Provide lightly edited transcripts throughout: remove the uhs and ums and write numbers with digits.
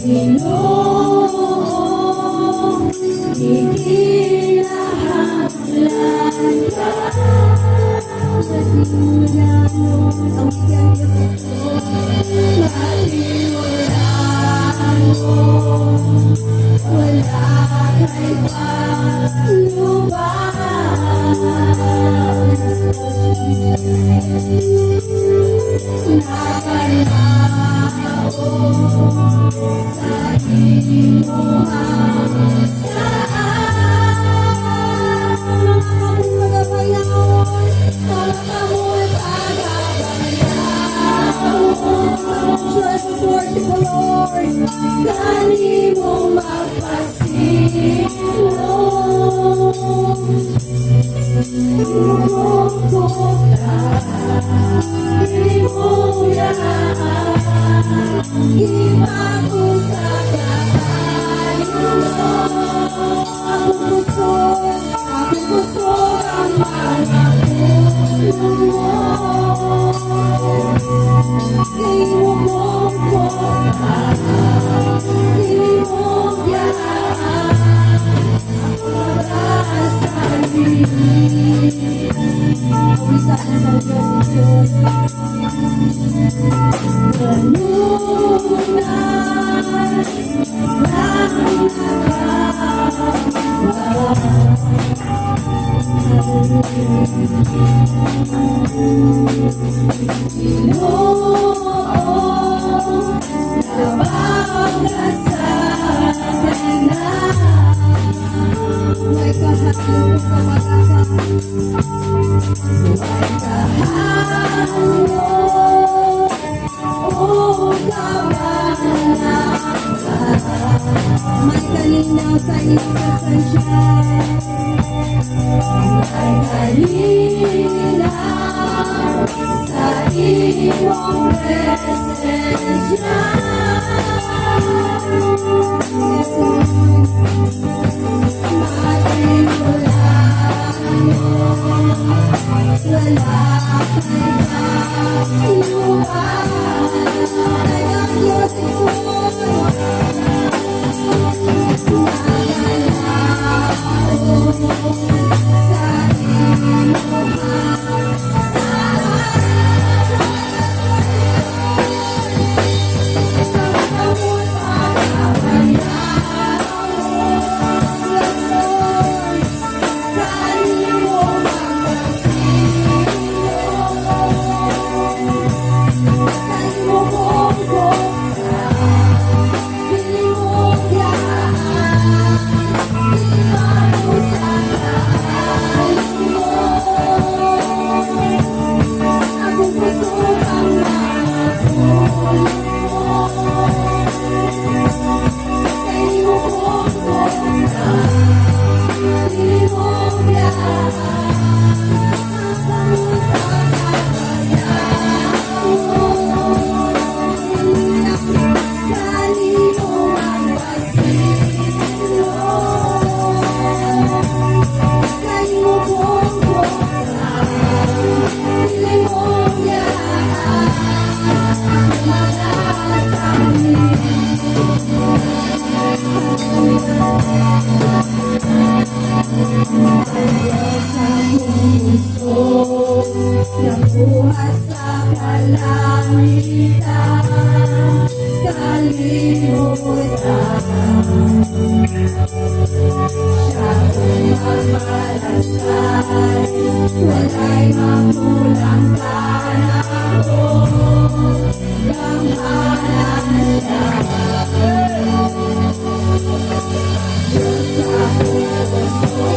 Ginoo, ikinahanglan ka. Matimulan ang bigyan ko sa Diyos. Matimulan mo, wala kay paglubang. Nakanao sa imuhang saan. Mga kabayaon, mga kamoy pagabayaon. Jesus, worship the Lord. Gani mo magpasilong. May kalinaw sa iyong presensya. May kalinaw sa iyong presensya. Yes, Lord. Matimulan mo, wala kay kaluhan. Ay ang Diyos Jesus. Nabuhat sa kalangitan, kalimutan. Siya umamalasay, wala'y magulang panahon, gamanan siya. Diyos sa puso,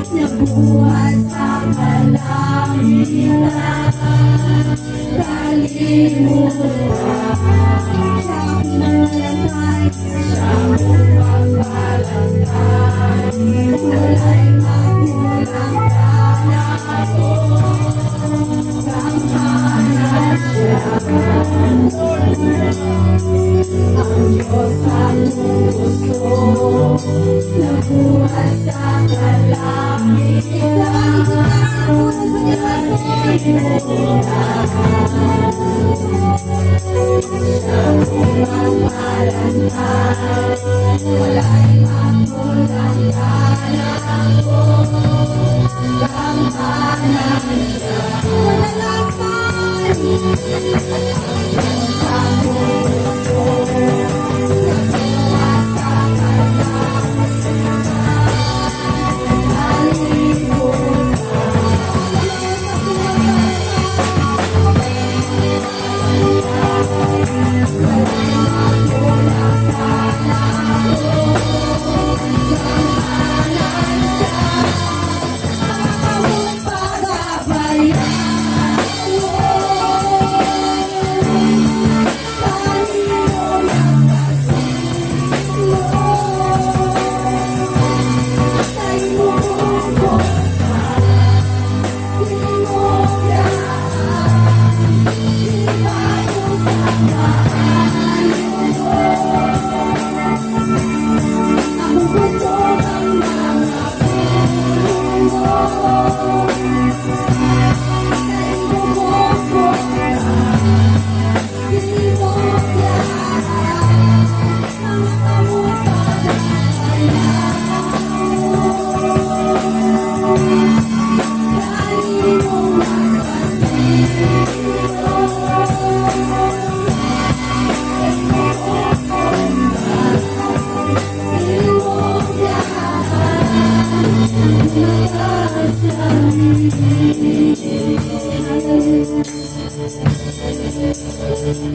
Nabuhay sa kalangitan, kalimutan. Siyang pinalantay, siyang pagpalantay. Wala'y magulang ka ko, kamahalan siya. Ang Diyos ang gusto, nabuhay sa kalangitan. Siyang pagpalantay, wala'y magulang ka ko, kamahalan siya. Walang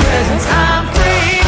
Presents I'm free.